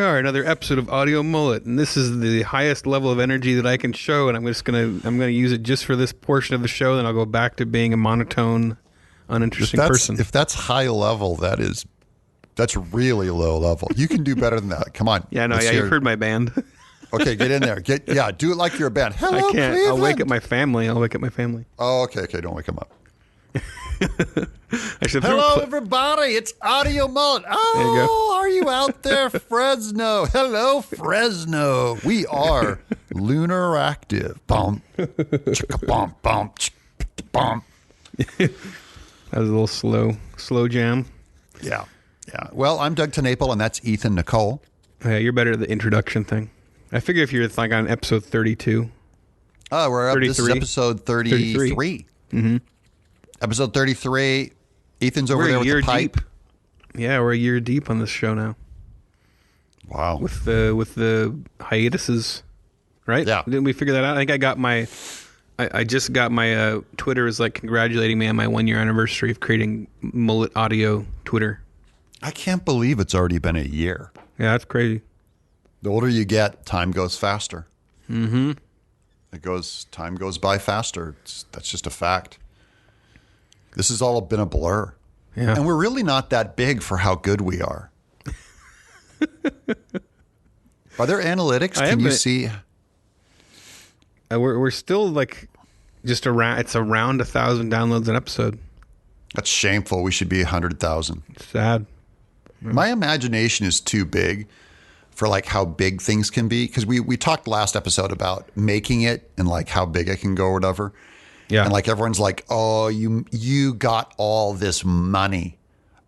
are, another episode of Audio Mullet, and this is the highest level of energy that I can show, and I'm gonna use it just for this portion of the show. Then I'll go back to being a monotone, uninteresting person. If that's high level, that's really low level. You can do better than that. Come on. Yeah, you've heard my band. Okay, get in there. Do it like you're a band. Hello, I can't. Cleveland. I'll wake up my family. Oh, okay. Don't wake them up. Hello, everybody. It's Audio Mullet. Oh, are you out there, Fresno? Hello, Fresno. We are Lunar Active. Bump, chicka bump, bump, chicka bump. That was a little slow jam. Yeah. Well, I'm Doug Tenaple, and that's Ethan Nicole. Yeah, you're better at the introduction thing. I figure if you're like on episode 32. Oh, we're up. 33. This is episode 33. Mm-hmm. Episode 33. Ethan's over there with the pipe. Deep. Yeah, we're a year deep on this show now. Wow. With the hiatuses, right? Yeah. Didn't we figure that out? I think I just got my Twitter is like congratulating me on my 1 year anniversary of creating Mullet Audio Twitter. I can't believe it's already been a year. Yeah, that's crazy. The older you get, time goes faster. Mm-hmm. Time goes by faster. That's just a fact. This has all been a blur. Yeah. And we're really not that big for how good we are. Are there analytics? Can you see? We're still like just around. It's around 1,000 downloads an episode. That's shameful. We should be 100,000. Sad. My imagination is too big for like how big things can be. Because we talked last episode about making it and like how big it can go or whatever. Yeah. And like everyone's like, oh, you got all this money,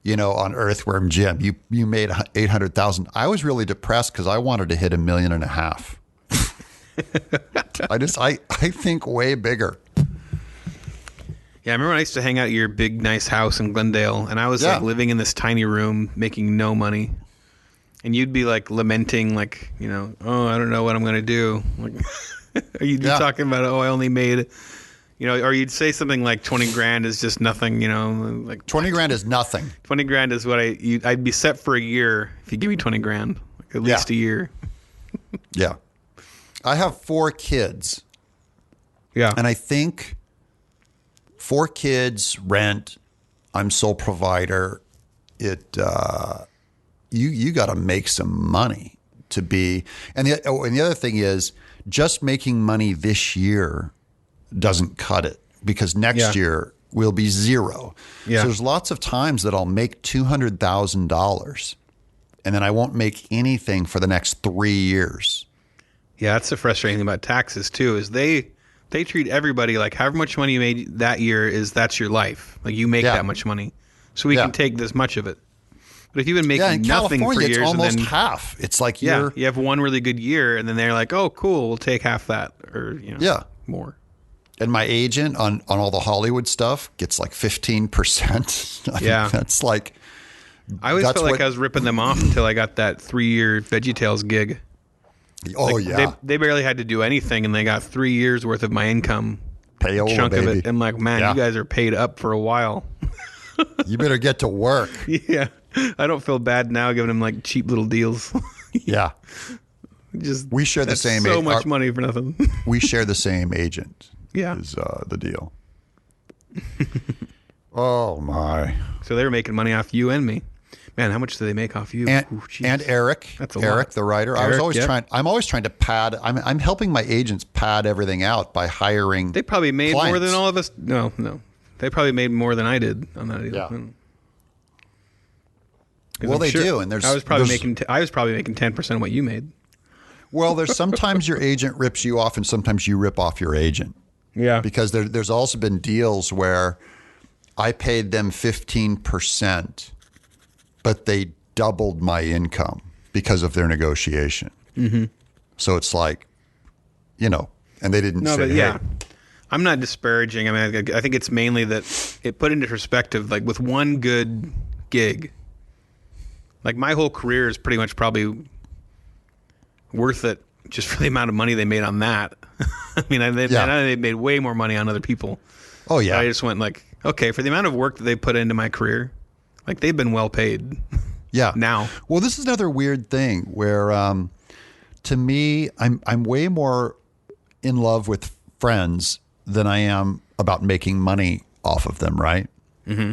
on Earthworm Jim. You made 800,000. I was really depressed because I wanted to hit 1.5 million. I think way bigger. Yeah, I remember when I used to hang out at your big, nice house in Glendale, and I was like living in this tiny room, making no money. And you'd be like lamenting, like, oh, I don't know what I'm going to do. Like, or you'd be talking about, I only made, or you'd say something like 20 grand is just nothing, like 20 grand is nothing. 20 grand is what I'd be set for a year if you give me 20 grand, like at least a year. Yeah. I have 4 kids. Yeah. And I think 4 kids, rent, I'm sole provider. You got to make some money to be. And the other thing is just making money this year doesn't cut it because next year will be zero. Yeah. So there's lots of times that I'll make $200,000 and then I won't make anything for the next 3 years. Yeah, that's the frustrating thing about taxes too, is they treat everybody like however much money you made that year that's your life. Like you make that much money. So we can take this much of it. But if you've been making nothing for years, it's almost and then, half. It's like you have one really good year, and then they're like, "Oh, cool, we'll take half that," or more. And my agent on all the Hollywood stuff gets like 15%. Yeah, that's like. I always felt like I was ripping them off until I got that 3-year VeggieTales gig. Oh like they barely had to do anything, and they got 3 years worth of my income. Payola, chunk baby. of it. I'm like, man, you guys are paid up for a while. You better get to work. Yeah. I don't feel bad now giving them like cheap little deals. Yeah. We share the same so much money for nothing. We share the same agent. Yeah. Is the deal. Oh my. So they were making money off you and me. Man, how much do they make off you? And Eric. That's a Eric, lot. the writer. Eric, I'm always trying to pad. I'm helping my agents pad everything out by hiring. They probably made clients. more than all of us. No. They probably made more than I did on that deal. Yeah. Well, they do, and I was probably making 10% of what you made. Well, there's sometimes your agent rips you off, and sometimes you rip off your agent. Yeah, because there's also been deals where I paid them 15%, but they doubled my income because of their negotiation. Mm-hmm. So it's like, and they didn't say, hey. I'm not disparaging. I mean, I think it's mainly that it put into perspective, like with one good gig, like my whole career is pretty much probably worth it just for the amount of money they made on that. I mean, they made way more money on other people. Oh, yeah. But I just went like, okay, for the amount of work that they put into my career, like they've been well paid. Yeah. Now. Well, this is another weird thing where, to me, I'm way more in love with friends than I am about making money off of them, right? Mm-hmm.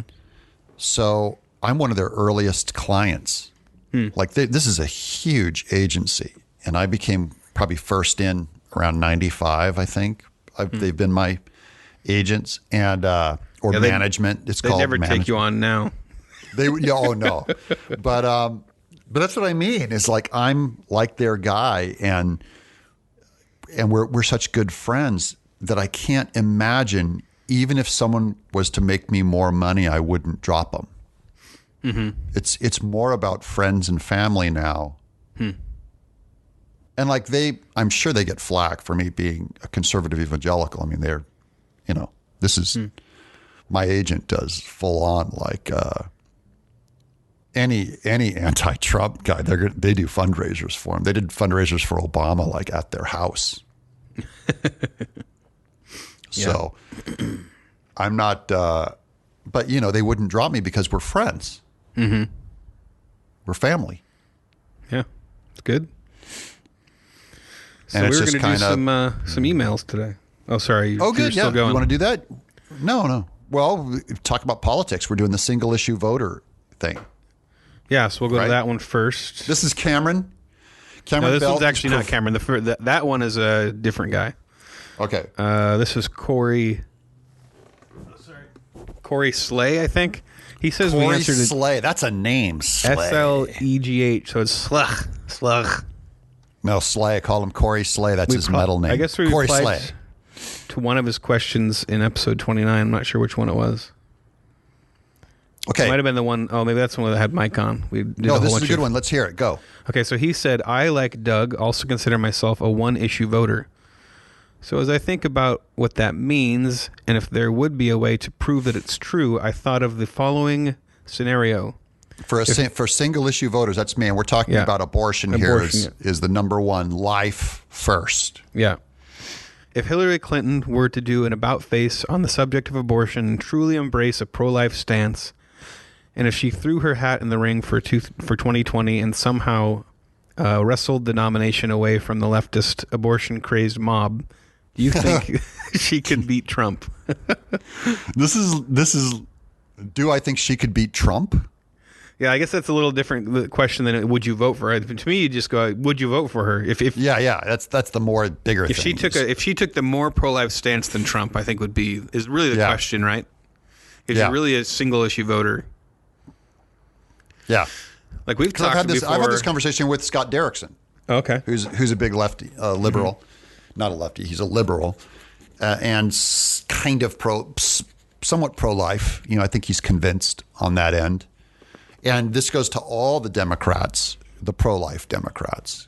So I'm one of their earliest clients. Like this is a huge agency, and I became probably first in around 95, I think. They've been my agents and or management. It's called. They never management. take you on now. Oh no, but that's what I mean. Is like I'm like their guy, and we're such good friends that I can't imagine, even if someone was to make me more money, I wouldn't drop them. Mm-hmm. It's more about friends and family now. And like I'm sure they get flack for me being a conservative evangelical. I mean, this is my agent does full on like any anti-Trump guy. They do fundraisers for him. They did fundraisers for Obama like at their house. So I'm not, but they wouldn't drop me because we're friends. Mm-hmm. We're family. Yeah, it's good. So and we it's were just going to do some emails today. Oh, sorry. Oh, good. Still going. You want to do that? No. Well, talk about politics. We're doing the single issue voter thing. Yeah, so we'll go to that one first. This is Cameron. No, this one's actually not Cameron. That one is a different guy. Okay. This is Corey. Corey Slay, I think. He says Corey we answered it. Slay. That's a name. Slay. Slegh. So it's Slugh. No, Slay. I call him Corey Slay. That's his metal name. I guess we Corey replied Slay. to one of his questions in episode 29. I'm not sure which one it was. Okay. It might have been the one. Oh, maybe that's the one that had Mike on. This is a good one. Let's hear it. Go. Okay, so he said, I, like Doug, also consider myself a one-issue voter. So as I think about what that means, and if there would be a way to prove that it's true, I thought of the following scenario. For single-issue voters, that's me, and we're talking about abortion here is the number one, life first. Yeah. If Hillary Clinton were to do an about-face on the subject of abortion and truly embrace a pro-life stance, and if she threw her hat in the ring for 2020 and somehow wrestled the nomination away from the leftist abortion-crazed mob, do you think she could beat Trump? This is. Do I think she could beat Trump? Yeah, I guess that's a little different question than would you vote for her. To me, you just go, would you vote for her? If that's the more bigger thing. If she took the more pro-life stance than Trump, I think is really the question, right? Is she really a single issue voter? Yeah, like we've talked before. I've had this conversation with Scott Derrickson. Okay, who's a big lefty, liberal, not a lefty. He's a liberal, and kind of somewhat pro-life. I think he's convinced on that end. And this goes to all the Democrats, the pro-life Democrats,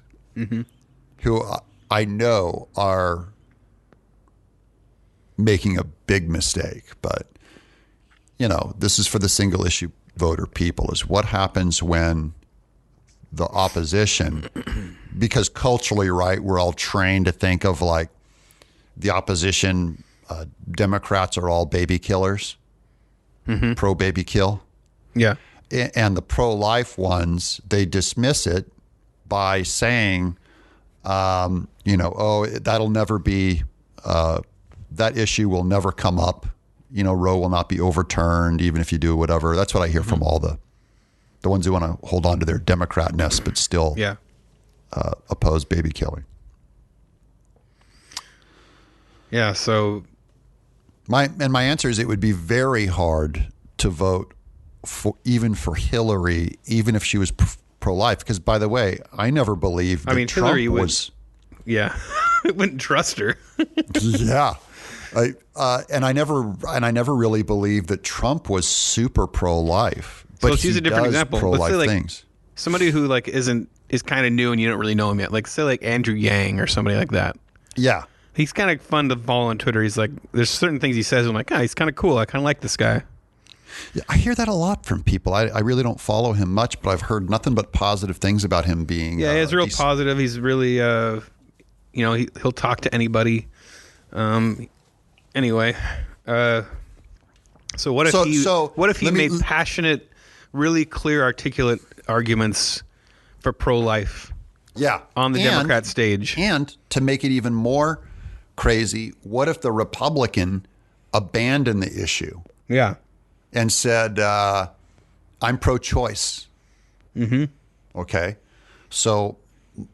who I know are making a big mistake. But, this is for the single issue voter people, is what happens when the opposition, because culturally, right, we're all trained to think of like the opposition, Democrats are all baby killers, pro-baby kill. Yeah. And the pro-life ones, they dismiss it by saying, that'll never be, that issue will never come up. Roe will not be overturned, even if you do whatever. That's what I hear from all the ones who want to hold on to their Democrat-ness, but still oppose baby killing. Yeah, so. My answer is it would be very hard to vote for Hillary, even if she was pro-life. Because, by the way, I never believed that Trump Hillary was. Yeah, I wouldn't trust her. Yeah, and I never really believed that Trump was super pro-life. But so she's a different example. Pro-life things. Somebody who is kind of new and you don't really know him yet. Like say Andrew Yang or somebody like that. Yeah, he's kind of fun to follow on Twitter. He's like, there's certain things he says. I'm like, he's kind of cool. I kind of like this guy. Yeah, I hear that a lot from people. I really don't follow him much, but I've heard nothing but positive things about him being. Yeah, he's real positive. He's really, he'll talk to anybody. Anyway, so what if he made passionate, really clear, articulate arguments for pro-life. Yeah. On the Democrat stage. And to make it even more crazy, what if the Republican abandoned the issue? Yeah. And said, I'm pro-choice. Mm-hmm. Okay. So,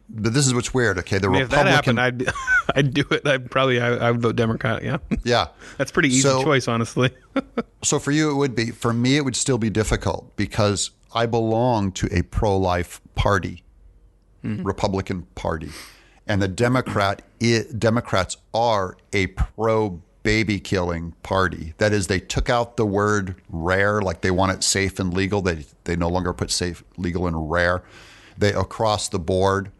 but this is what's weird. Okay. The Republican. If that happened, I'd do it. I would vote Democrat. Yeah. Yeah. That's pretty easy choice, honestly. So for you, it would be. For me, it would still be difficult because I belong to a pro-life party. Republican Party, and the Democrats are a pro-baby killing party. That is, they took out the word rare, like they want it safe and legal. They no longer put safe, legal, and rare. They across the board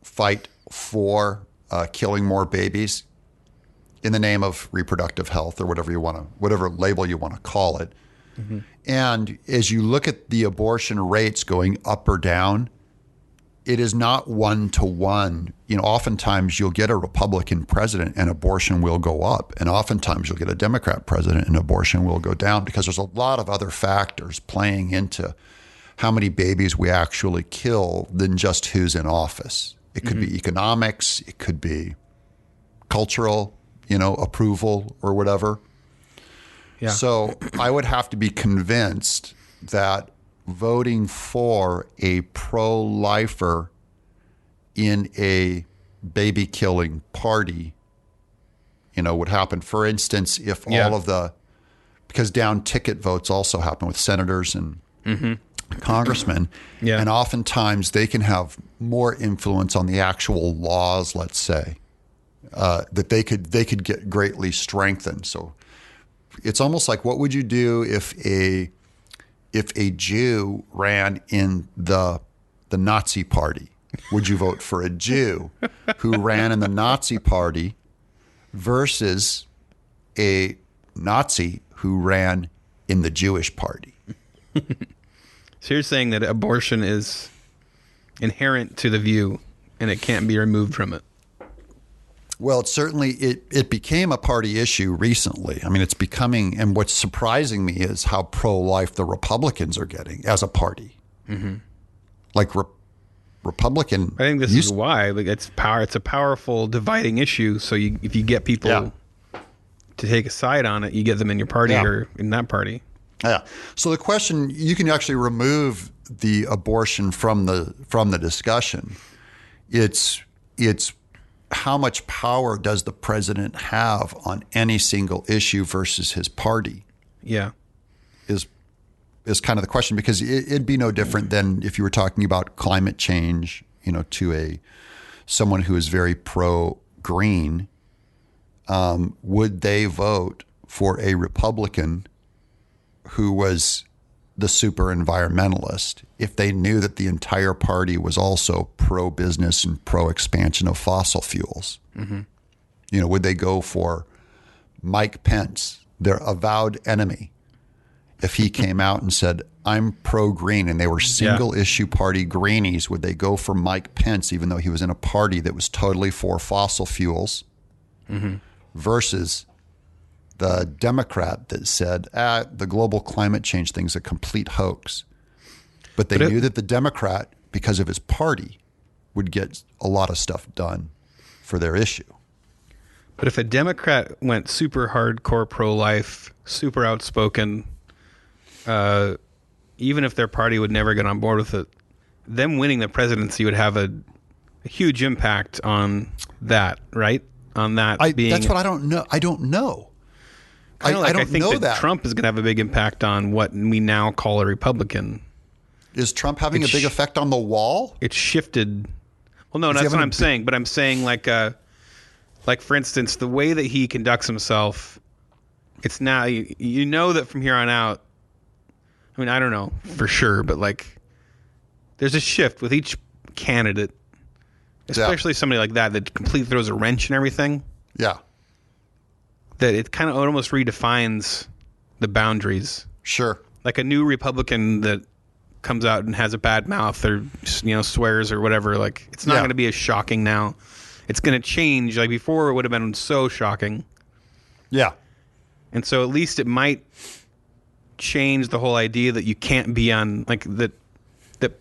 fight for killing more babies in the name of reproductive health or whatever label you want to call it. Mm-hmm. And as you look at the abortion rates going up or down, it is not 1-to-1. Oftentimes you'll get a Republican president and abortion will go up. And oftentimes you'll get a Democrat president and abortion will go down because there's a lot of other factors playing into how many babies we actually kill than just who's in office. It could be economics. It could be cultural, approval or whatever. Yeah. So I would have to be convinced that voting for a pro-lifer in a baby-killing party, would happen. For instance, if because down ticket votes also happen with senators and congressmen, and oftentimes they can have more influence on the actual laws, let's say, that they could get greatly strengthened. So it's almost like, what would you do if a Jew ran in the Nazi party? Would you vote for a Jew who ran in the Nazi party versus a Nazi who ran in the Jewish party? So you're saying that abortion is inherent to the view and it can't be removed from it? Well, it became a party issue recently. I mean, it's becoming, and what's surprising me is how pro-life the Republicans are getting as a party. Mm-hmm. Like Republican. I think this is why. Like, it's a powerful dividing issue. So if you get people to take a side on it, you get them in your party or in that party. Yeah. So the question, you can actually remove the abortion from the discussion. It's how much power does the president have on any single issue versus his party? Yeah. Is kind of the question, because it'd be no different than if you were talking about climate change, to someone who is very pro-green. Would they vote for a Republican who was the super environmentalist if they knew that the entire party was also pro-business and pro-expansion of fossil fuels? Mm-hmm. Would they go for Mike Pence, their avowed enemy, if he came out and said, I'm pro-green, and they were single-issue party greenies? Would they go for Mike Pence, even though he was in a party that was totally for fossil fuels, versus the Democrat that said, the global climate change thing's a complete hoax? But they knew that the Democrat, because of his party, would get a lot of stuff done for their issue. But if a Democrat went super hardcore pro-life, super outspoken, even if their party would never get on board with it, them winning the presidency would have a huge impact on that, right? On that that's what I don't know. I don't know. I think that Trump is going to have a big impact on what we now call a Republican. Is Trump having a big effect on the wall? It's shifted. Well, no, that's what I'm saying. But I'm saying, like for instance, the way that he conducts himself, it's now, you know that from here on out, I mean, I don't know for sure, but like there's a shift with each candidate, especially somebody like that completely throws a wrench in everything. Yeah. That it kind of almost redefines the boundaries. Sure. Like a new Republican that comes out and has a bad mouth or, swears or whatever, like it's not going to be as shocking now. It's going to change. Like before, it would have been so shocking. Yeah. And so at least it might change the whole idea that you can't be on like that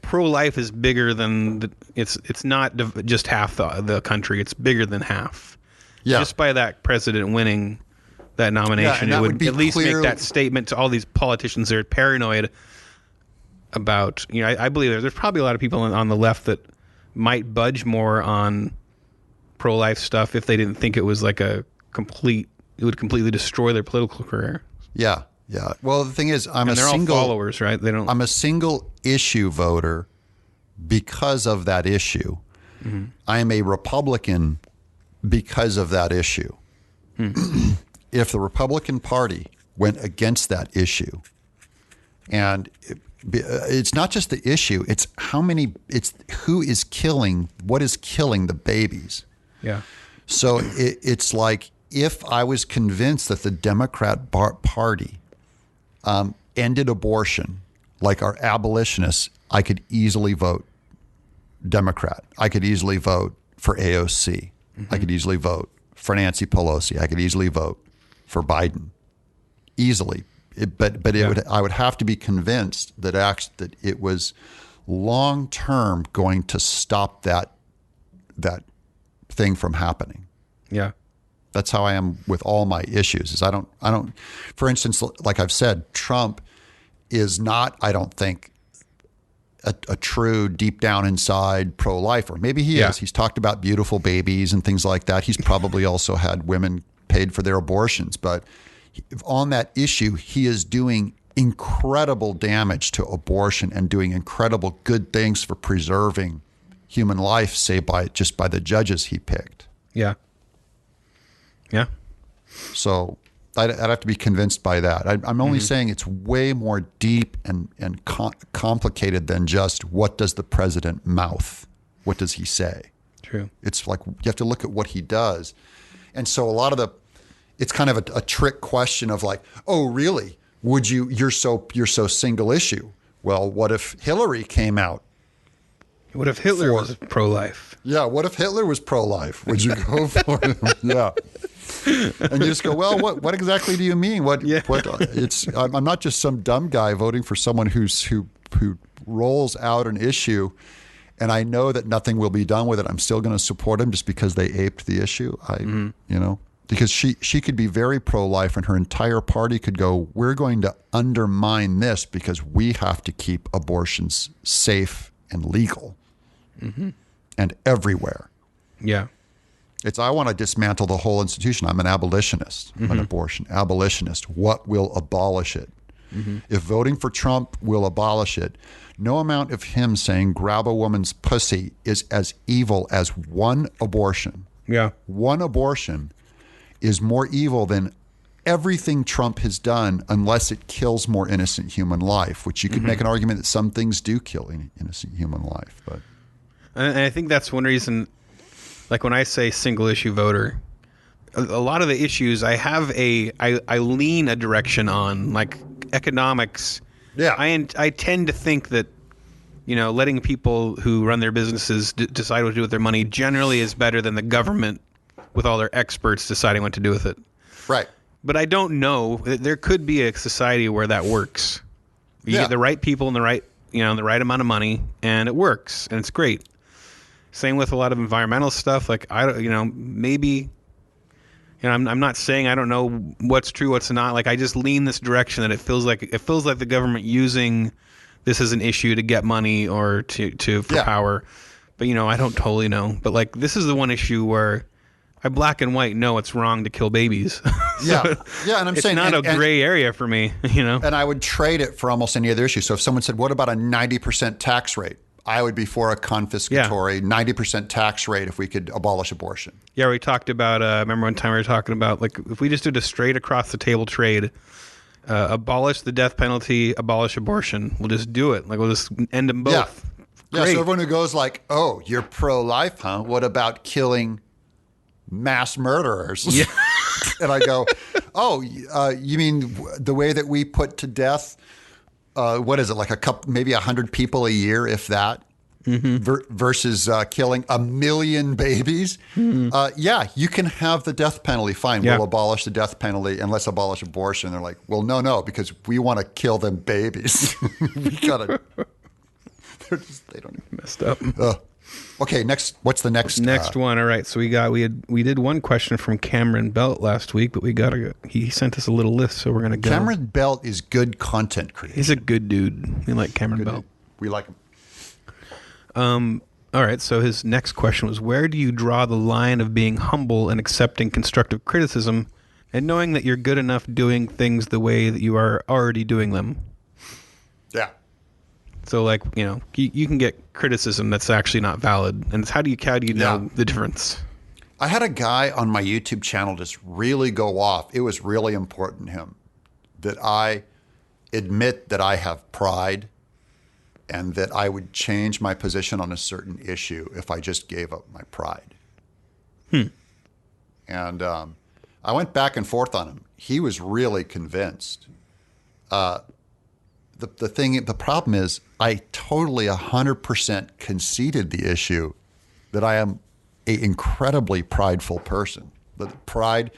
pro-life is bigger than it's not just half the country. It's bigger than half. Yeah. Just by that president winning that nomination, it would at least make that statement to all these politicians that are paranoid about, I believe there's probably a lot of people on the left that might budge more on pro-life stuff if they didn't think it was like it would completely destroy their political career. Yeah. Yeah. Well, the thing is, they're all followers, right? I'm a single issue voter because of that issue. Mm-hmm. I am a Republican because of that issue. If the Republican Party went against that issue, and it's not just the issue, it's who is killing, what is killing the babies. Yeah. So it's like, if I was convinced that the Democrat Party ended abortion, like our abolitionists, I could easily vote Democrat. I could easily vote for AOC. Mm-hmm. I could easily vote for Nancy Pelosi. I could easily vote for Biden. Easily. I would have to be convinced that it was long term going to stop that thing from happening. Yeah. That's how I am with all my issues. Is I don't. For instance, like I've said, Trump is not, I don't think, a true deep down inside pro-lifer. Maybe he is. He's talked about beautiful babies and things like that. He's probably also had women paid for their abortions. But on that issue, he is doing incredible damage to abortion and doing incredible good things for preserving human life, say by the judges he picked. Yeah. Yeah. So I'd have to be convinced by that. I'm only saying it's way more deep and complicated than just what does the president mouth? What does he say? True. It's like you have to look at what he does. And so a lot of it's kind of a trick question of like, oh, really? Would you're so single issue. Well, what if Hillary came out? What if Hitler was pro-life? Yeah, what if Hitler was pro-life? Would you go for him? Yeah. And you just go, well, what exactly do you mean? I'm not just some dumb guy voting for someone who rolls out an issue, and I know that nothing will be done with it. I'm still going to support him just because they aped the issue. Because she could be very pro-life, and her entire party could go, we're going to undermine this because we have to keep abortions safe and legal and everywhere. Yeah. I want to dismantle the whole institution. I'm an abolitionist. I'm an abortion abolitionist. What will abolish it? If voting for Trump will abolish it, no amount of him saying grab a woman's pussy is as evil as one abortion. Yeah. One abortion is more evil than everything Trump has done unless it kills more innocent human life, which you could make an argument that some things do kill innocent human life. But and I think that's one reason. Like when I say single issue voter, a lot of the issues I lean a direction on, like economics. Yeah. I tend to think that, letting people who run their businesses decide what to do with their money generally is better than the government with all their experts deciding what to do with it. Right. But I don't know. There could be a society where that works. You get the right people and the right amount of money, and it works, and it's great. Same with a lot of environmental stuff. Like maybe, I'm not saying I don't know what's true, what's not. Like I just lean this direction that it feels like the government using this as an issue to get money or for power. But I don't totally know. But like this is the one issue where I black and white know it's wrong to kill babies. And I'm saying it's not a gray area for me. And I would trade it for almost any other issue. So if someone said, "What about a 90% tax rate?" I would be for a confiscatory 90% tax rate if we could abolish abortion. Yeah, we talked about, remember one time we were talking about, like, if we just did a straight across the table trade, abolish the death penalty, abolish abortion. We'll just do it. Like, we'll just end them both. Yeah, so everyone who goes like, oh, you're pro-life, huh? What about killing mass murderers? Yeah. And I go, oh, you mean the way that we put to death what is it, like maybe 100 people a year, if that? versus killing 1 million babies. Yeah, you can have the death penalty. Fine, Yeah. we'll abolish the death penalty and let's abolish abortion. They're like, well, no, because we want to kill them babies. We gotta. They don't even Messed up. Okay, next. What's the next? Next one. All right. So we did one question from Cameron Belt last week, but he sent us a little list, so we're gonna go. Cameron Belt is good content creator. He's a good dude. We like Cameron Belt. Dude. We like him. All right. So his next question was, where do you draw the line of being humble and accepting constructive criticism, and knowing that you're good enough doing things the way that you are already doing them? Yeah. So, like, you can get criticism that's actually not valid, and it's how do you know the difference? I had a guy on my YouTube channel just really go off. It was really important to him that I admit that I have pride and that I would change my position on a certain issue if I just gave up my pride. And I went back and forth on him. He was really convinced. The problem is I totally 100% conceded the issue that I am an incredibly prideful person. That pride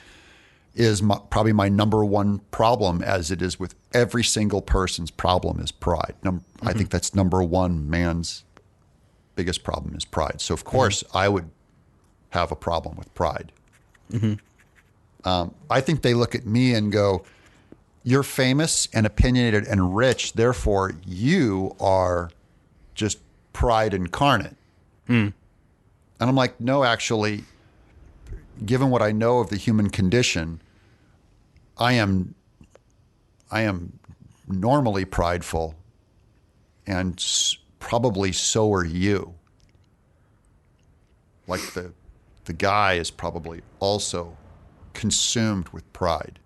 is probably my number one problem, as it is with every single person's problem is pride. I think that's number one man's biggest problem is pride. So, of course, I would have a problem with pride. I think they look at me and go, you're famous and opinionated and rich, therefore you are just pride incarnate. And I'm like, no, actually, given what I know of the human condition, I am normally prideful, and probably so are you. Like the guy is probably also consumed with pride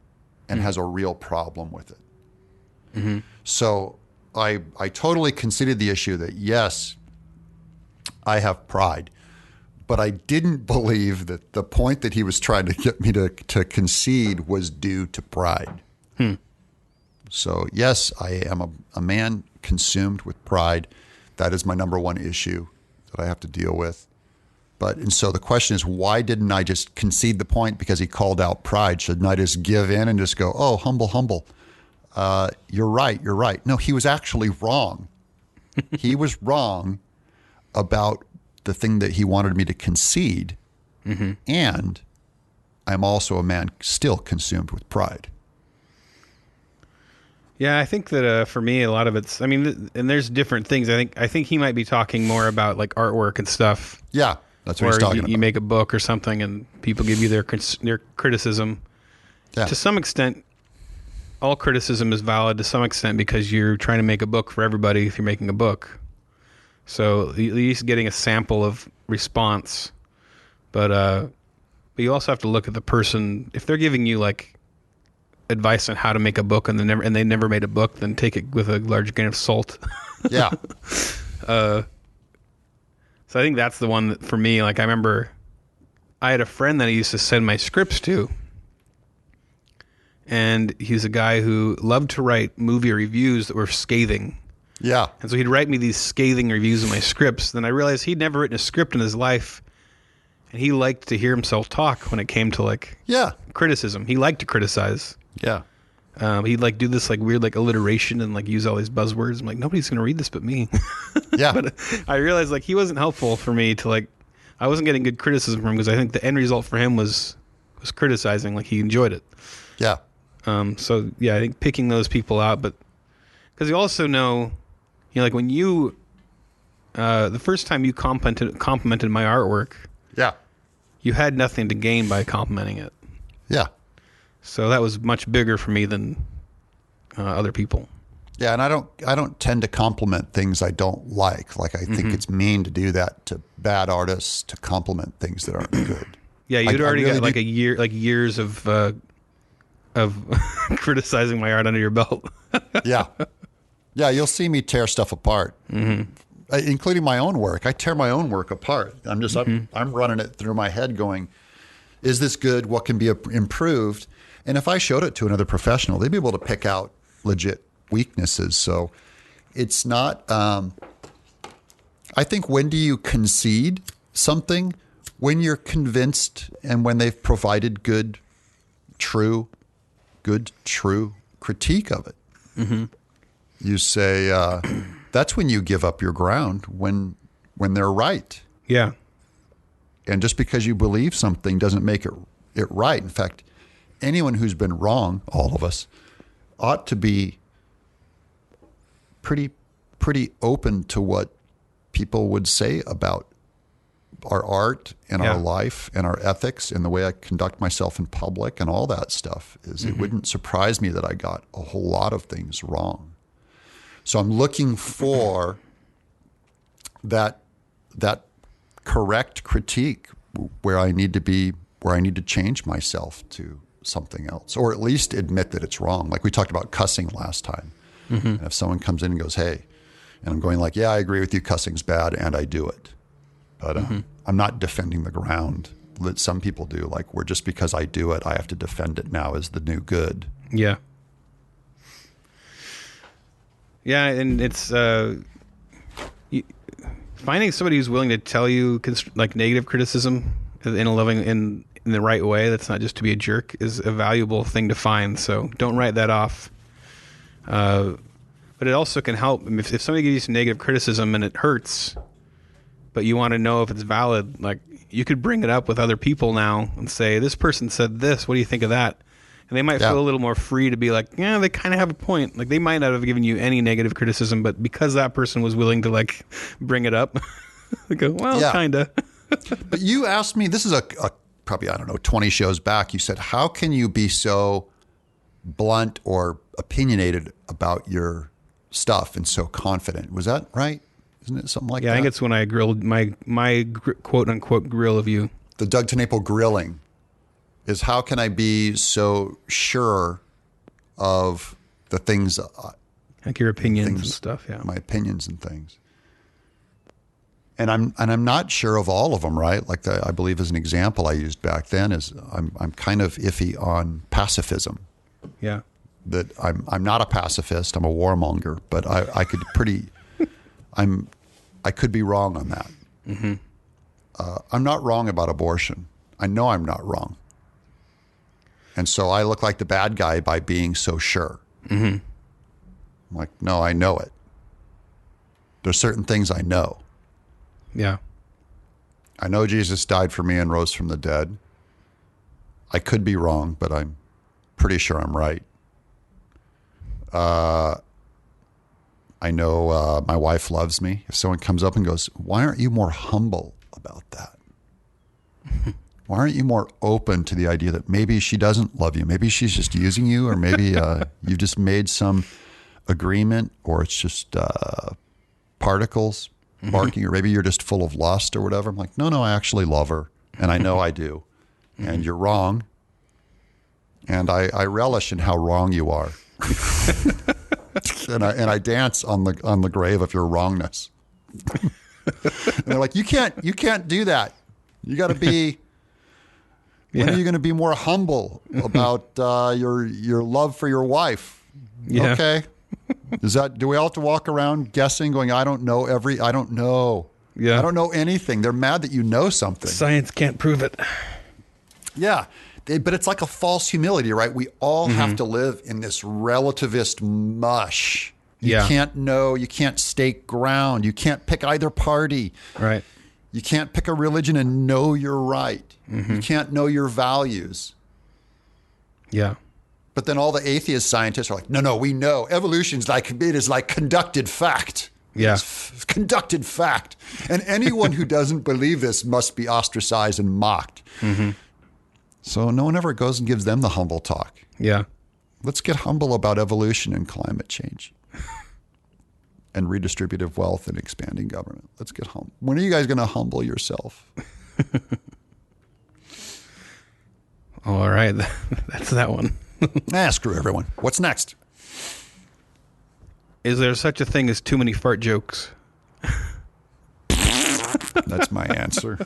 and has a real problem with it. So I totally conceded the issue that, yes, I have pride, but I didn't believe that the point that he was trying to get me to concede was due to pride. So, yes, I am a man consumed with pride. That is my number one issue that I have to deal with. And so the question is, why didn't I just concede the point because he called out pride? Shouldn't I just give in and just go, oh, humble. You're right. No, he was actually wrong. He was wrong about the thing that he wanted me to concede. And I'm also a man still consumed with pride. Yeah, I think that for me, a lot of it's, and there's different things. I think he might be talking more about like artwork and stuff. Yeah. That's what he's talking about. You make a book or something and people give you their criticism. Yeah. To some extent, all criticism is valid to some extent because you're trying to make a book for everybody if you're making a book. So at least getting a sample of response. But you also have to look at the person. If they're giving you like advice on how to make a book and they never made a book, then take it with a large grain of salt. Yeah. So I think that's the one that for me, like I remember I had a friend that I used to send my scripts to. And he's a guy who loved to write movie reviews that were scathing. Yeah. And so he'd write me these scathing reviews of my scripts. Then I realized he'd never written a script in his life. And he liked to hear himself talk when it came to like criticism. He liked to criticize. Yeah. He'd like do this like weird like alliteration and like use all these buzzwords. I'm like, nobody's going to read this but me. Yeah. But I realized like he wasn't helpful for me to like, I wasn't getting good criticism from him because I think the end result for him was criticizing. Like he enjoyed it. Yeah. So yeah, I think picking those people out, but because you also know, like when you, the first time you complimented my artwork, you had nothing to gain by complimenting it. Yeah. So that was much bigger for me than other people. Yeah, and I don't tend to compliment things I don't like. Like I think it's mean to do that to bad artists, to compliment things that aren't good. Yeah, you'd already got like years of criticizing my art under your belt. Yeah, you'll see me tear stuff apart, including my own work. I tear my own work apart. I'm running it through my head, going, "Is this good? What can be improved?" And if I showed it to another professional, they'd be able to pick out legit weaknesses. So it's not, I think when do you concede something? When you're convinced and when they've provided good, true critique of it. Mm-hmm. You say, that's when you give up your ground, when they're right. Yeah. And just because you believe something doesn't make it right. In fact, anyone who's been wrong, all of us, ought to be pretty open to what people would say about our art and our life and our ethics and the way I conduct myself in public and all that stuff. It wouldn't surprise me that I got a whole lot of things wrong. So I'm looking for that correct critique where I need to change myself to something else, or at least admit that it's wrong. Like we talked about cussing last time. Mm-hmm. And if someone comes in and goes, hey, and I'm going like, yeah, I agree with you, cussing's bad, and I do it. But I'm not defending the ground that some people do. Like, where just because I do it, I have to defend it now as the new good. Yeah. Yeah, and it's finding somebody who's willing to tell you like negative criticism in a loving in the right way. That's not just to be a jerk. Is a valuable thing to find. So don't write that off. But it also can help if somebody gives you some negative criticism and it hurts, but you want to know if it's valid. Like you could bring it up with other people now and say, "This person said this. What do you think of that?" And they might feel a little more free to be like, "Yeah, they kind of have a point." Like they might not have given you any negative criticism, but because that person was willing to like bring it up, they go, "Well, kind of." But you asked me. This is a probably 20 shows back. You said, "How can you be so blunt or opinionated about your stuff and so confident?" Was that right? Isn't it something like that? Yeah, I think it's when I grilled my quote unquote grill of you. The Doug TenNapel grilling is how can I be so sure of the things, like your opinions and stuff. Yeah, my opinions and things. And I'm not sure of all of them, right? Like I believe as an example I used back then is I'm kind of iffy on pacifism. Yeah. That I'm not a pacifist. I'm a warmonger, but I could be wrong on that. Mm-hmm. I'm not wrong about abortion. I know I'm not wrong, and so I look like the bad guy by being so sure. Mm-hmm. I'm like, no, I know it. There's certain things I know. Yeah, I know Jesus died for me and rose from the dead. I could be wrong, but I'm pretty sure I'm right. I know my wife loves me. If someone comes up and goes, why aren't you more humble about that? Why aren't you more open to the idea that maybe she doesn't love you? Maybe she's just using you, or maybe you've just made some agreement, or it's just particles barking, or maybe you're just full of lust or whatever. I'm like, no, I actually love her, and I know I do. And you're wrong, and I relish in how wrong you are. and I dance on the grave of your wrongness. And they're like, you can't do that. You got to be. When are you going to be more humble about your love for your wife? Yeah. Okay. Do we all have to walk around guessing, going, I don't know. Yeah. I don't know anything. They're mad that you know something. Science can't prove it. Yeah. But it's like a false humility, right? We all have to live in this relativist mush. You can't know. You can't stake ground. You can't pick either party. Right. You can't pick a religion and know you're right. Mm-hmm. You can't know your values. Yeah. But then all the atheist scientists are like, no, we know. Evolution's like, it is like conducted fact. Yeah. It's conducted fact. And anyone who doesn't believe this must be ostracized and mocked. Mm-hmm. So no one ever goes and gives them the humble talk. Yeah. Let's get humble about evolution and climate change. And redistributive wealth and expanding government. Let's get humble. When are you guys going to humble yourself? All right. That's that one. Screw everyone. What's next? Is there such a thing as too many fart jokes? That's my answer.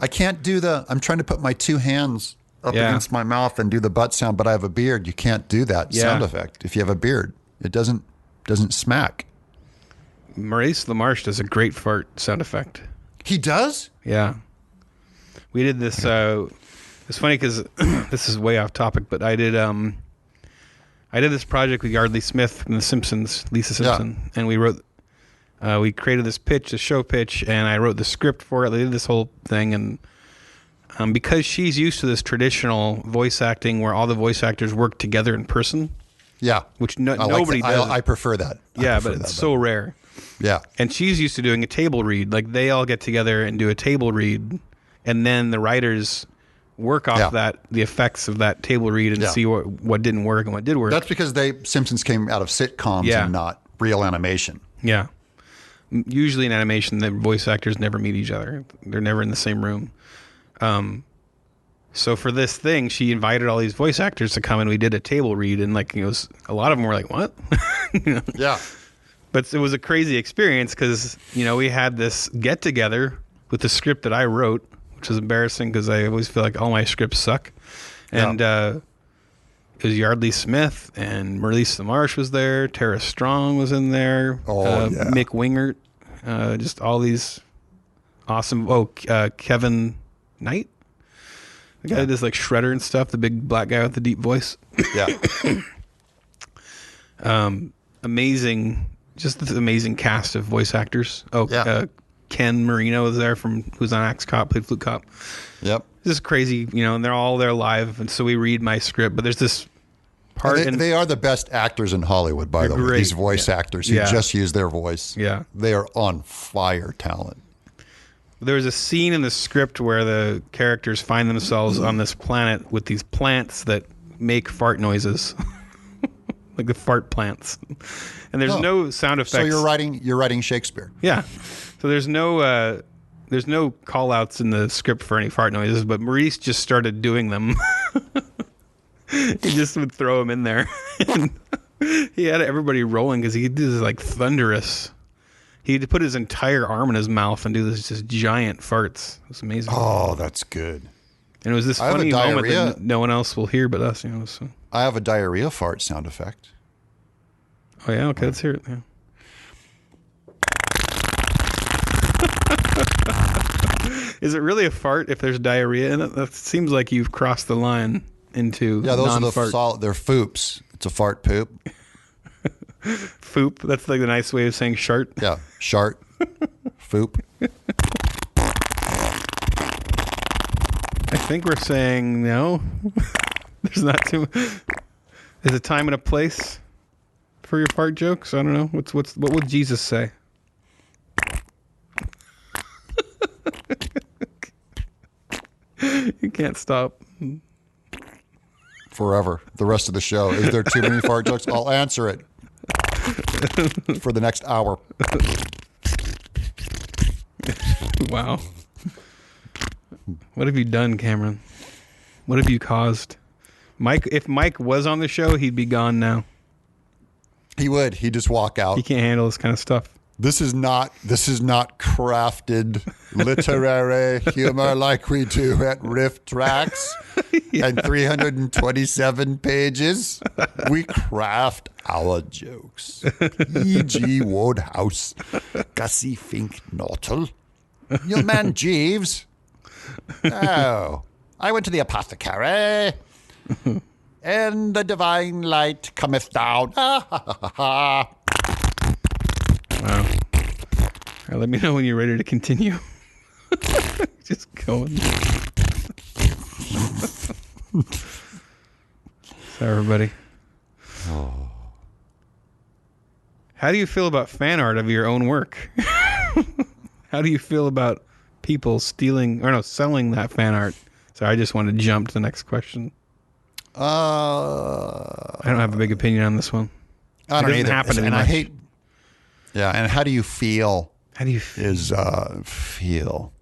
I can't do I'm trying to put my two hands up against my mouth and do the butt sound, but I have a beard. You can't do that sound effect if you have a beard. It doesn't smack. Maurice LaMarche does a great fart sound effect. He does? Yeah. We did this. It's funny because this is way off topic, but I did this project with Yardley Smith from The Simpsons, Lisa Simpson, and we created this pitch, the show pitch, and I wrote the script for it. They did this whole thing, and because she's used to this traditional voice acting where all the voice actors work together in person. Yeah. Which nobody does. I prefer that. But it's so rare. Yeah. And she's used to doing a table read. Like, they all get together and do a table read, and then the writers work off the effects of that table read and see what didn't work and what did work. That's because Simpsons came out of sitcoms and not real animation. Yeah. Usually in animation, the voice actors never meet each other. They're never in the same room. So for this thing, she invited all these voice actors to come, and we did a table read, and a lot of them were like, "What?" Yeah. But it was a crazy experience because we had this get together with the script that I wrote, which was embarrassing because I always feel like all my scripts suck, and it was Yardley Smith and Maurice LaMarche was there, Tara Strong was in there, Mick Wingert, just all these awesome. Kevin Knight. The guy that does like Shredder and stuff, the big black guy with the deep voice. Yeah. Amazing, just this amazing cast of voice actors. Ken Marino was there who's on Axe Cop, played Flute Cop. Yep. This is crazy, and they're all there live, and so we read my script, but there's this part. They are the best actors in Hollywood, by the way. These voice actors who just use their voice. Yeah. They are on fire talent. There was a scene in the script where the characters find themselves on this planet with these plants that make fart noises, like the fart plants. And there's no sound effects. So you're writing Shakespeare. Yeah. So there's no call outs in the script for any fart noises, but Maurice just started doing them. He just would throw them in there. He had everybody rolling because he did this like thunderous. He'd put his entire arm in his mouth and do this just giant farts. It was amazing. Oh, that's good. And it was this funny moment that no one else will hear but us. So. I have a diarrhea fart sound effect. Oh, yeah? Okay, let's hear it. Yeah. Is it really a fart if there's diarrhea in it? That seems like you've crossed the line into those non-fart. are they're foops. It's a fart poop. Foop. That's like the nice way of saying shart. Yeah, shart. Foop. I think we're saying no. There's not too. There's a time and a place for your fart jokes. I don't know. What would Jesus say? You can't stop. Forever. The rest of the show. Is there too many fart jokes? I'll answer it. For the next hour. Wow. What have you done, Cameron? What have you caused? If Mike was on the show, he'd be gone now. He would. He'd just walk out. He can't handle this kind of stuff. This is not crafted literary humor like we do at Riff Tracks and 327 pages. We craft our jokes. E.G. Wodehouse, Gussie Fink Nortle, your man Jeeves. Oh, I went to the apothecary, and the divine light cometh down. Wow. All right, let me know when you're ready to continue. Just going. So, everybody. Oh. How do you feel about fan art of your own work? How do you feel about people selling that fan art? So I just want to jump to the next question. I don't have a big opinion on this one. I don't either. Happen and much. I hate. Yeah, and how do you feel? How do you feel? Feel.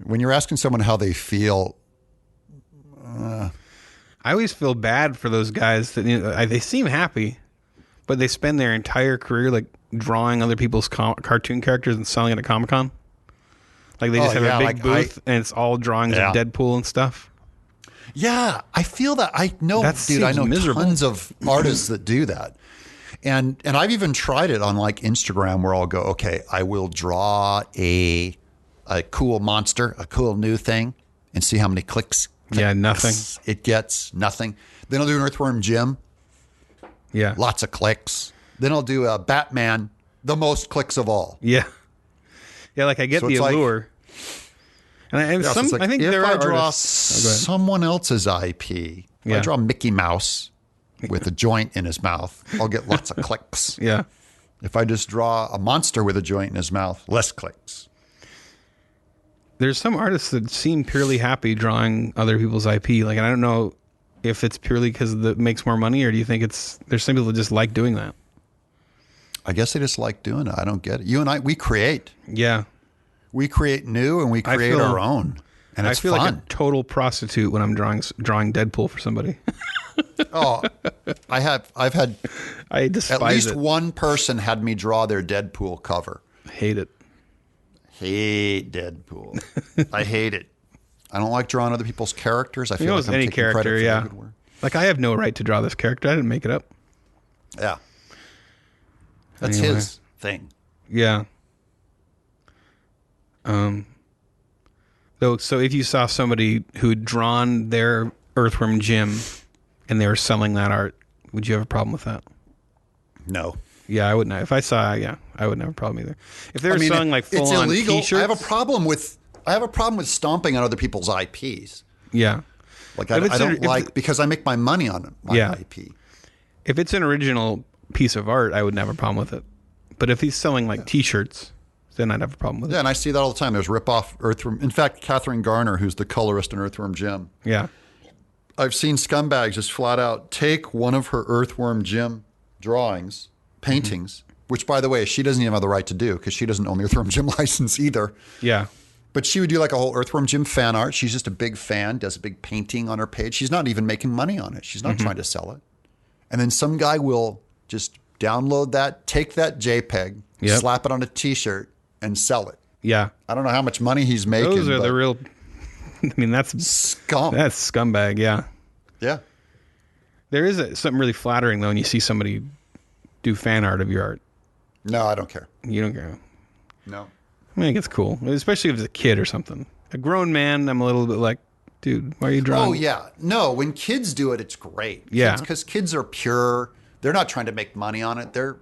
When you're asking someone how they feel, I always feel bad for those guys that they seem happy, but they spend their entire career like drawing other people's cartoon characters and selling it at Comic-Con. Like they just have a big booth and it's all drawings of Deadpool and stuff. Yeah, I feel that. I know, That dude. I seems know miserable. tons of artists that do that, and I've even tried it on like Instagram, where I'll go, okay, I will draw a cool monster, a cool new thing, and see how many clicks. Yeah, nothing. It gets nothing. Then I'll do an Earthworm Jim. Yeah. Lots of clicks. Then I'll do a Batman, the most clicks of all. Yeah. Yeah, like I get So the it's like- allure. And Yeah, so it's like, I think if there I are draw artists. Oh, go ahead. someone else's IP, if Yeah. I draw Mickey Mouse with a joint in his mouth, I'll get lots of clicks. Yeah. If I just draw a monster with a joint in his mouth, less clicks. There's some artists that seem purely happy drawing other people's IP. Like, and I don't know if it's purely because it makes more money, or do you think there's some people that just like doing that? I guess they just like doing it. I don't get it. You and I, we create. Yeah. We create new and we create feel- our own. And it's I feel fun. like a total prostitute when I'm drawing Deadpool for somebody. Oh, I've had I despise at least it. one person had me draw their Deadpool cover. Hate it. Hate Deadpool. I hate it. I don't like drawing other people's characters. I feel You know, like it's I'm any taking character, credit for yeah. the good work. Like, I have no right to draw this character. I didn't make it up. Yeah. That's Anyway. his thing. Yeah. So if you saw somebody who'd drawn their Earthworm Jim and they were selling that art, would you have a problem with that? No. Yeah, I wouldn't. If I saw, I wouldn't have a problem either. If they were selling like full it's on illegal. T-shirts, I have a problem with stomping on other people's IPs. yeah. Like If I it's don't if- like because I make my money on my Yeah. IP. If it's an original piece of art, I wouldn't have a problem with it. But if he's selling like T-shirts, then I'd have a problem with Yeah, it. and I see that all the time. There's rip-off Earthworm. In fact, Catherine Garner, who's the colorist in Earthworm Jim, Yeah. I've seen scumbags just flat out take one of her Earthworm Jim drawings, paintings, which, by the way, she doesn't even have the right to do because she doesn't own the Earthworm Jim license either. Yeah. But she would do like a whole Earthworm Jim fan art. She's just a big fan, does a big painting on her page. She's not even making money on it. She's not trying to sell it. And then some guy will just download that, take that JPEG, Yep. slap it on a T-shirt, and sell it. Yeah. I don't know how much money he's making. Those are but the real. I mean, that's scum. scumbag. Yeah. Yeah. There is something really flattering though when you see somebody do fan art of your art. No, I don't care. You don't care. No. I think it's cool, especially if it's a kid or something. A grown man, I'm a little bit like, dude, why are you drawing? Oh, yeah. No, when kids do it, it's great. Yeah. Because kids are pure. They're not trying to make money on it. They're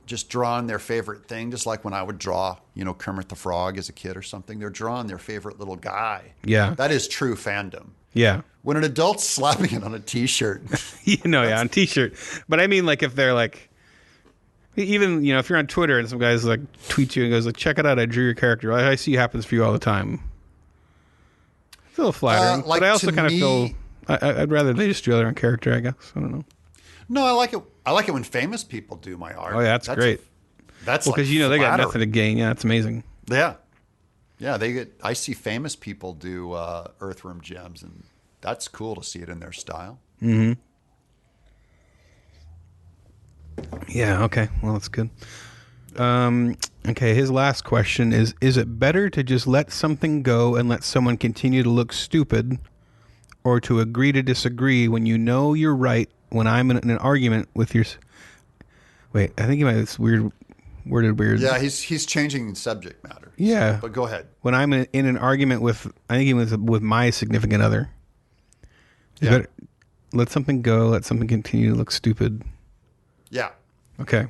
just drawing their favorite thing, just like when I would draw, Kermit the Frog as a kid or something. They're drawing their favorite little guy. Yeah. That is true fandom. Yeah. When an adult's slapping it on a T-shirt, On T-shirt. But I mean, like, if they're like, even, if you're on Twitter and some guy's like tweets you and goes like, check it out, I drew your character. I see it happens for you all the time. It's a little flattering. like, but I also to kind of me- feel, I'd rather they just draw their own character, I guess. I don't know. no, I like it. I like it when famous people do my art. Oh, yeah, that's great. That's Well, because, they got flattering. nothing to gain. Yeah, it's amazing. Yeah. Yeah, I see famous people do Earthworm Gems, and that's cool to see it in their style. Yeah, okay. Well, that's good. Okay, his last question is it better to just let something go and let someone continue to look stupid, or to agree to disagree when you know you're right when I'm in an argument with your... Wait, I think he might have worded weird. Yeah, he's changing subject matter. Yeah. But go ahead. When I'm in an argument with, I think he was with my significant other. Yeah. Better, let something go, let something continue to look stupid. Yeah. Okay.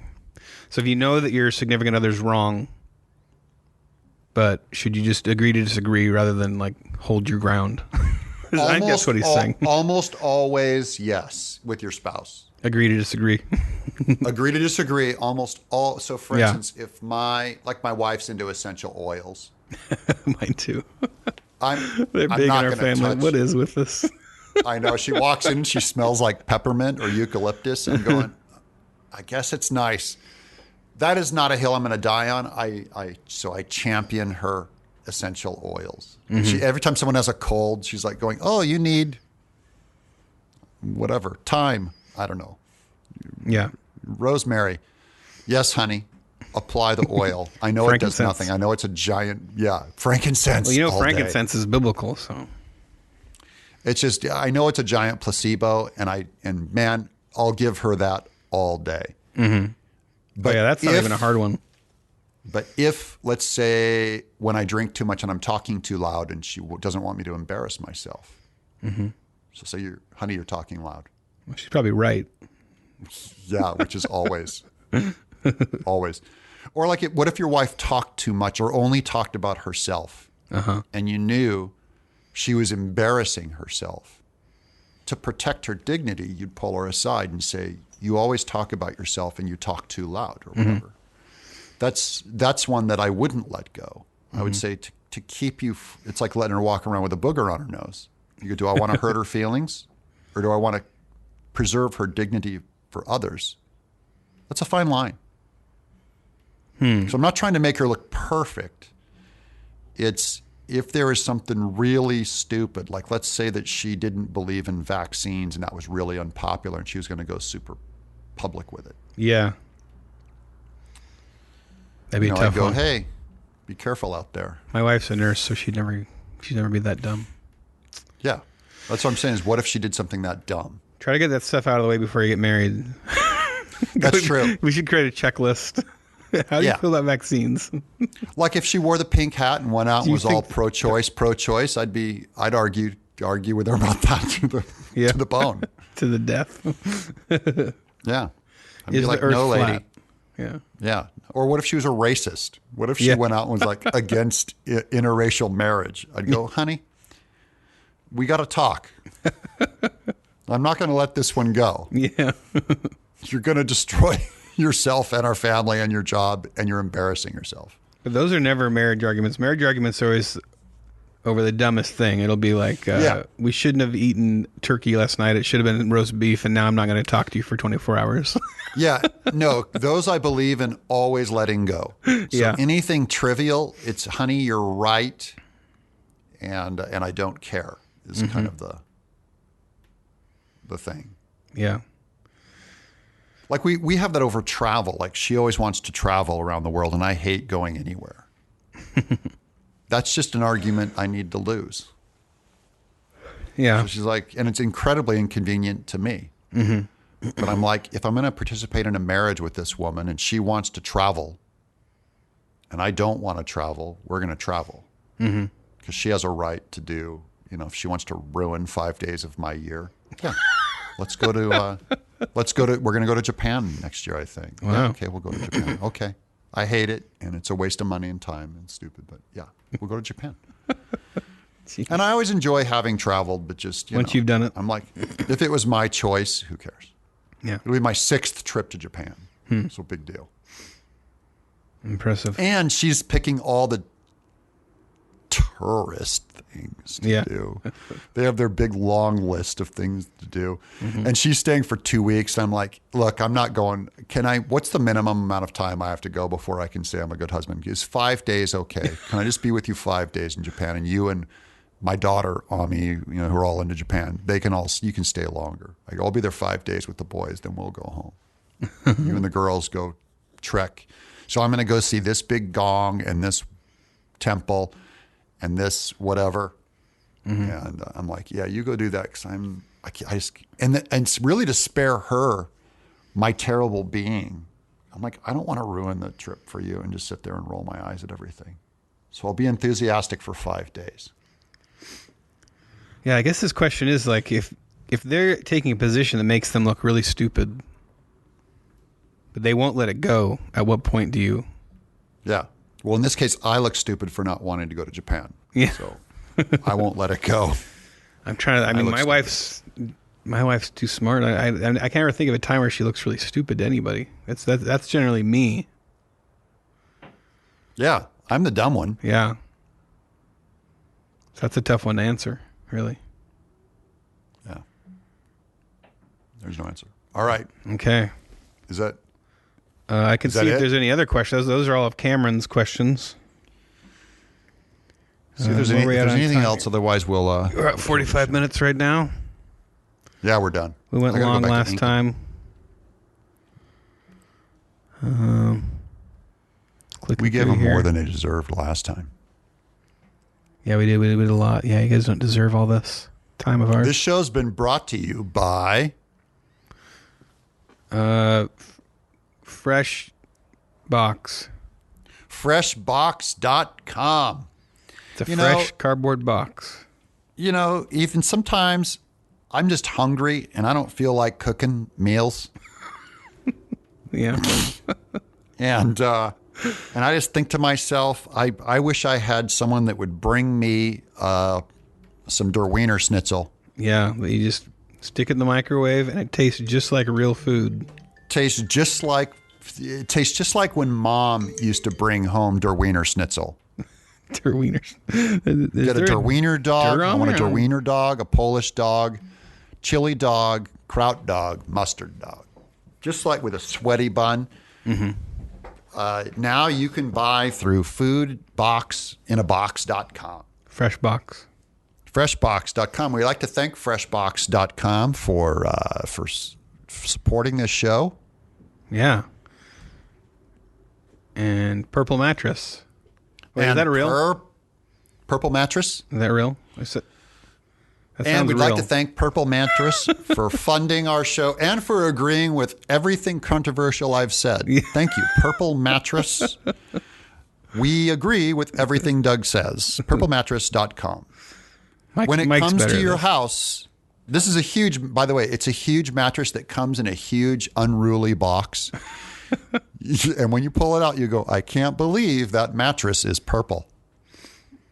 So if you know that your significant other's wrong, but should you just agree to disagree rather than like hold your ground? I think that's what he's saying. Almost always, yes, with your spouse. Agree to disagree. Agree to disagree. Almost all. So, for Yeah. instance, if my wife's into essential oils, Mine too. I'm They're I'm big in not our gonna family. touch- What is with this? I know she walks in and she smells like peppermint or eucalyptus. And I'm going, I guess it's nice. That is not a hill I'm going to die on. So I champion her essential oils. Every time someone has a cold, she's like going, "Oh, you need whatever thyme. I don't know, Yeah. rosemary. Yes, honey. Apply the oil. I know it does Frankincense. nothing. I know it's a giant, frankincense. Well, all day. frankincense is biblical, so It's just, I know it's a giant placebo, and man, I'll give her that all day. Mm-hmm. But that's not even a hard one. But if, let's say, when I drink too much and I'm talking too loud and she doesn't want me to embarrass myself. Mm-hmm. So say, honey, you're talking loud. Well, she's probably right. Yeah, which is always. Always. Or like, what if your wife talked too much or only talked about herself, and you knew she was embarrassing herself? To protect her dignity, you'd pull her aside and say, you always talk about yourself and you talk too loud or whatever. Mm-hmm. That's one that I wouldn't let go. I would say to keep you, it's like letting her walk around with a booger on her nose. You go, do I want to hurt her feelings, or do I want to preserve her dignity for others? That's a fine line. So I'm not trying to make her look perfect. It's if there is something really stupid, like let's say that she didn't believe in vaccines and that was really unpopular and she was going to go super public with it. Yeah. That'd be a tough I'd go, one. hey, be careful out there. My wife's a nurse, so she'd never be that dumb. Yeah. That's what I'm saying is, what if she did something that dumb? Try to get that stuff out of the way before you get married. That's true. We should create a checklist. How do you feel about vaccines? Like if she wore the pink hat and went out and was all pro-choice, I'd argue with her about that to the bone. To the death. Yeah. I'd Is be like, the earth no, lady. flat? Yeah. Yeah. Or what if she was a racist? What if she went out and was like against interracial marriage? I'd go, honey, we got to talk. I'm not going to let this one go. Yeah. You're going to destroy yourself and our family and your job, and you're embarrassing yourself. But those are never marriage arguments. Marriage arguments are always over the dumbest thing. It'll be like, we shouldn't have eaten turkey last night. It should have been roast beef, and now I'm not going to talk to you for 24 hours. Yeah. No, those I believe in always letting go. So anything trivial, it's, honey, you're right, and I don't care is kind of the thing. Yeah. Like we have that over travel. Like she always wants to travel around the world, and I hate going anywhere. That's just an argument I need to lose. Yeah. So she's like, and it's incredibly inconvenient to me. Mm-hmm. But I'm like, if I'm going to participate in a marriage with this woman and she wants to travel and I don't want to travel, we're going to travel. Because she has a right to do, if she wants to ruin 5 days of my year. Yeah. We're going to go to Japan next year, I think. Wow. Yeah, okay, we'll go to Japan. Okay. I hate it, and it's a waste of money and time and stupid, but yeah, we'll go to Japan. And I always enjoy having traveled, but just, once you've done it. I'm like, if it was my choice, who cares? Yeah. It'll be my 6th trip to Japan. So big deal. Impressive. And she's picking all the tourist things to do. They have their big long list of things to do. And she's staying for 2 weeks. I'm like, look, I'm not going. What's the minimum amount of time I have to go before I can say I'm a good husband? Is 5 days okay? Can I just be with you 5 days in Japan? And you and my daughter, Ami, who are all into Japan, you can stay longer. I'll be there 5 days with the boys, then we'll go home. You and the girls go trek. So I'm going to go see this big gong and this temple and this whatever. And I'm like, yeah, you go do that, because and it's really to spare her my terrible being. I'm like, I don't want to ruin the trip for you and just sit there and roll my eyes at everything. So I'll be enthusiastic for 5 days. Yeah, I guess this question is like, if they're taking a position that makes them look really stupid, but they won't let it go, at what point do you? Yeah. Well, in this case, I look stupid for not wanting to go to Japan. Yeah. So I won't let it go. I'm trying to. I mean, my wife's too smart. I can't ever think of a time where she looks really stupid to anybody. That's generally me. Yeah, I'm the dumb one. Yeah. So that's a tough one to answer, really. Yeah. There's no answer. All right. Okay. Is that? I can see if there's any other questions. Those are all of Cameron's questions. See if there's anything else. Otherwise, we'll. We're at 45 minutes right now. Yeah, we're done. We went long last time. We gave them more than they deserved last time. Yeah, we did. We did a lot. Yeah, you guys don't deserve all this. time of ours. This show's been brought to you by Fresh Box. Freshbox.com. It's a fresh cardboard box. You know, Ethan, sometimes I'm just hungry and I don't feel like cooking meals. Yeah. And I just think to myself, I wish I had someone that would bring me some Der Wiener Schnitzel. Yeah, but you just stick it in the microwave and it tastes just like real food. Tastes just like when Mom used to bring home Der Wiener Schnitzel. Der Wieners. Get a Der Wiener dog. I want a Der or- Wiener dog, a Polish dog, chili dog, kraut dog, mustard dog. Just like with a sweaty bun. Mm-hmm. Now you can buy through foodboxinabox.com. Fresh Box. Freshbox.com. We'd like to thank Freshbox.com for supporting this show. Yeah. And Purple Mattress. Wait, is that real? Purple Mattress. Is that real? That And we'd real. like to thank Purple Mattress for funding our show and for agreeing with everything controversial I've said. Yeah. Thank you, Purple Mattress. We agree with everything Doug says. Purplemattress.com. When it comes to your house, this is a huge, by the way, it's a huge mattress that comes in a huge unruly box. And when you pull it out, you go, I can't believe that mattress is purple.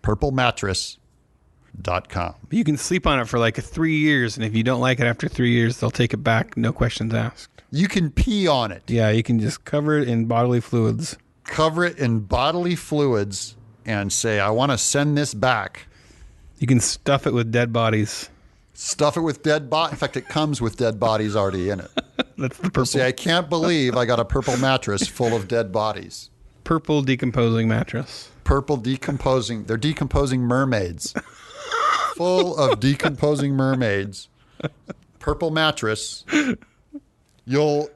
Purplemattress.com. You can sleep on it for like 3 years, and if you don't like it after 3 years, they'll take it back, no questions asked. You can pee on it. Yeah, you can just cover it in bodily fluids. Cover it in bodily fluids and say, I want to send this back. You can stuff it with dead bodies. Stuff it with dead bodies. In fact, it comes with dead bodies already in it. That's the purple. Say, I can't believe I got a purple mattress full of dead bodies. Purple decomposing mattress. Purple decomposing. They're decomposing mermaids. Full of decomposing mermaids. Purple mattress. You'll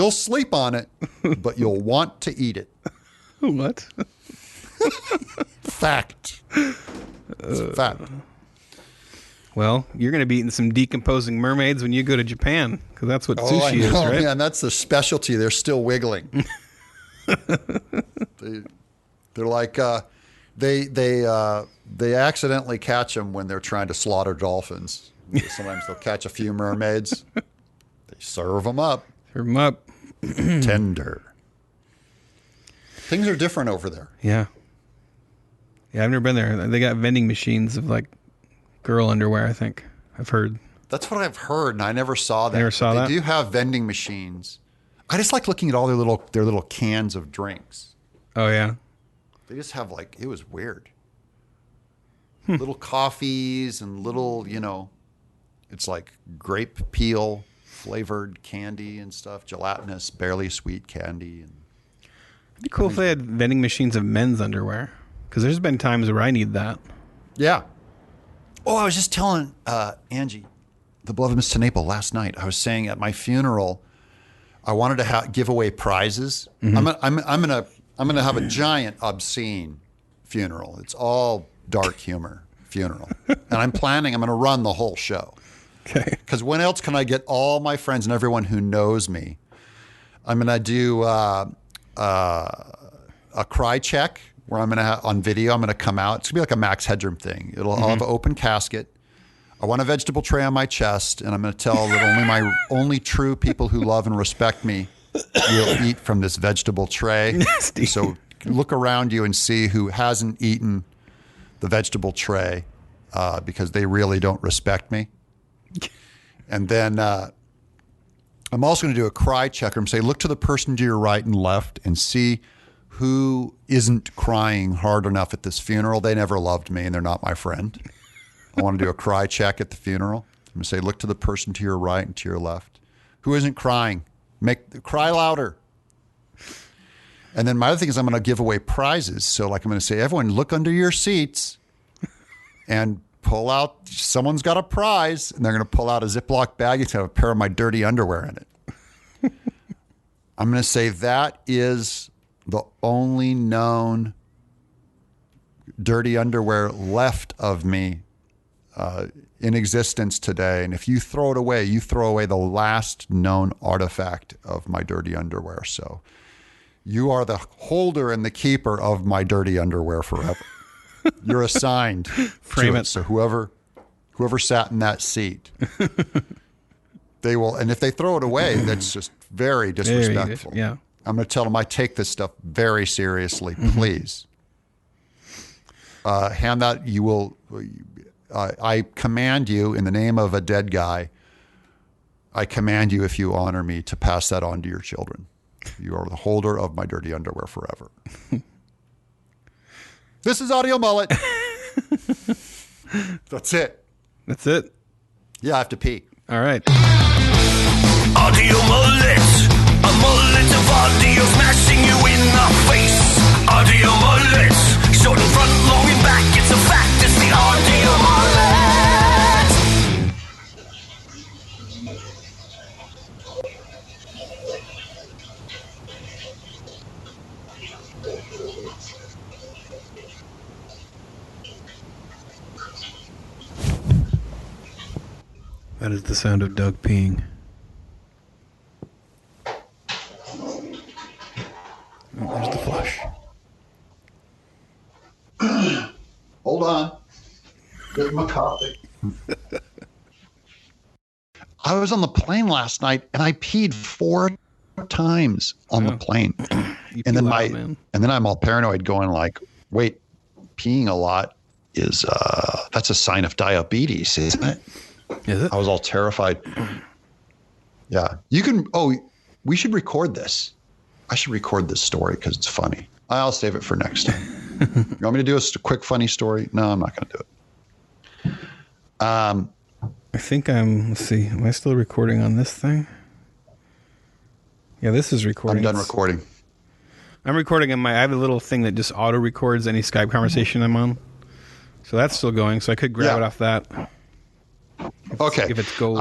sleep on it, but you'll want to eat it. What? Fact. It's a fact. Well, you're going to be eating some decomposing mermaids when you go to Japan, because that's what sushi is, right? Man, that's the specialty. They're still wiggling. They're like they accidentally catch them when they're trying to slaughter dolphins. Sometimes they'll catch a few mermaids. They serve them up. Serve them up. Tender. Things are different over there. Yeah. Yeah, I've never been there. They got vending machines of like girl underwear, I think. I've heard. That's what I've heard, and I never saw that. Never saw that? They do have vending machines. I just like looking at all their little cans of drinks. Oh, yeah. They just have it was weird. Little coffees and little, it's like grape peel flavored candy and stuff, gelatinous, barely sweet candy. And It'd be cool if they had vending machines of men's underwear, because there's been times where I need that. yeah. Oh, I was just telling Angie, the beloved Miss Tenaple, last night. I was saying at my funeral, I wanted to give away prizes. Mm-hmm. I'm gonna have a giant obscene funeral. It's all dark humor funeral, and I'm going to run the whole show. Okay. Because when else can I get all my friends and everyone who knows me? I'm gonna do a cry check where I'm gonna on video. I'm gonna come out. It's gonna be like a Max Headroom thing. I'll have an open casket. I want a vegetable tray on my chest, and I'm going to tell that only true people who love and respect me will eat from this vegetable tray. Nasty. So look around you and see who hasn't eaten the vegetable tray because they really don't respect me. And then I'm also going to do a cry checker and say, look to the person to your right and left and see who isn't crying hard enough at this funeral. They never loved me, and they're not my friend. I want to do a cry check at the funeral. I'm going to say, look to the person to your right and to your left. Who isn't crying? Cry louder. And then my other thing is I'm going to give away prizes. So I'm going to say, everyone look under your seats and pull out, someone's got a prize. And they're going to pull out a Ziploc bag. It's got a pair of my dirty underwear in it. I'm going to say that is the only known dirty underwear left of me in existence today. And if you throw it away, you throw away the last known artifact of my dirty underwear. So you are the holder and the keeper of my dirty underwear forever. You're assigned Frame to it. So whoever sat in that seat, they will. And if they throw it away, that's just very disrespectful. Yeah. I'm going to tell them I take this stuff very seriously. Please hand that. You will. I command you in the name of a dead guy. I command you, if you honor me, to pass that on to your children. You are the holder of my dirty underwear forever. This is Audio Mullet. That's it. That's it. Yeah, I have to pee. All right. Audio Mullet, a mullet of audio smashing you in the face. Audio Mullet, short and front, long and back, it's a fact, it's the Audio Mullet. That is the sound of Doug peeing. Oh, there's the flush. Hold on. There's my coffee. I was on the plane last night and I peed 4 times on the plane. And then I'm all paranoid going like, wait, peeing a lot is that's a sign of diabetes, isn't it? Is it? I was all terrified. Yeah. You can we should record this. I should record this story because it's funny. I'll save it for next time. You want me to do a quick funny story? No, I'm not going to do it. I think let's see. Am I still recording on this thing? Yeah, this is recording. I'm done recording. I'm recording on I have a little thing that just auto records any Skype conversation I'm on. So that's still going. So I could grab it off that. Okay. If it's gold.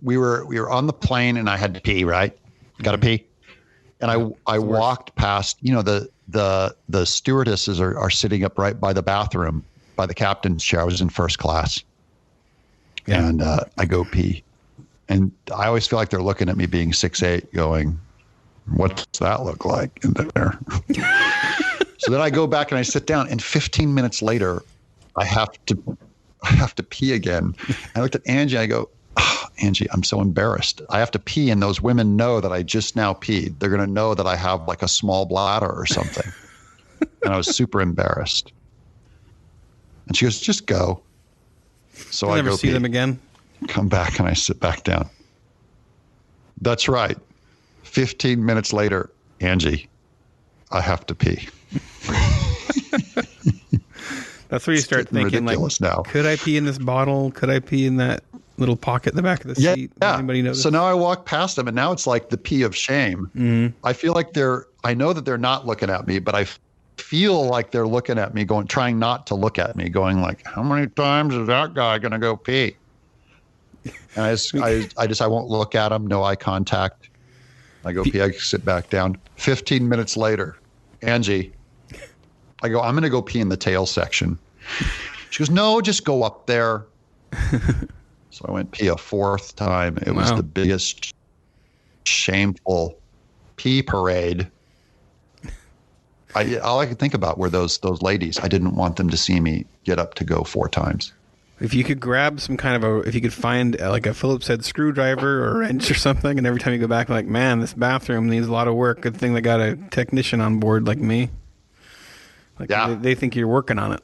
We were on the plane and I had to pee, right? Got to pee. And I walked past, the stewardesses are sitting up right by the bathroom, by the captain's chair. I was in first class. Yeah. And I go pee. And I always feel like they're looking at me being 6'8", going, what's that look like in there? So then I go back and I sit down, and 15 minutes later, I have to pee again. I looked at Angie. I go, oh, Angie, I'm so embarrassed. I have to pee, and those women know that I just now peed. They're going to know that I have like a small bladder or something. And I was super embarrassed. And she goes, just go. So I never go see pee. them again. Come back and I sit back down. That's right. 15 minutes later, Angie, I have to pee. That's where you start thinking, like, now. Could I pee in this bottle? Could I pee in that little pocket in the back of the seat? Yeah. Anybody notice? So now I walk past them, and now it's like the pee of shame. Mm-hmm. I feel like I know that they're not looking at me, but I feel like they're looking at me, trying not to look at me, going like, how many times is that guy going to go pee? And I won't look at them. No eye contact. I go pee. I sit back down. 15 minutes later, Angie, I go, I'm going to go pee in the tail section. She goes, no, just go up there. So I went pee a 4th time. It was the biggest shameful pee parade. All I could think about were those ladies. I didn't want them to see me get up to go 4 times. If you could grab some kind of if you could find like a Phillips head screwdriver or a wrench or something, and every time you go back, like, man, this bathroom needs a lot of work. Good thing they got a technician on board like me. Like, they think you're working on it.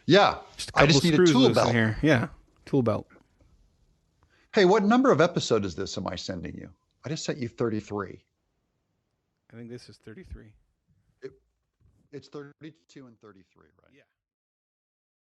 Yeah. I just need a tool belt. In here. Yeah. Tool belt. Hey, what number of episode is this am I sending you? I just sent you 33. I think this is 33. It's 32 and 33, right? Yeah.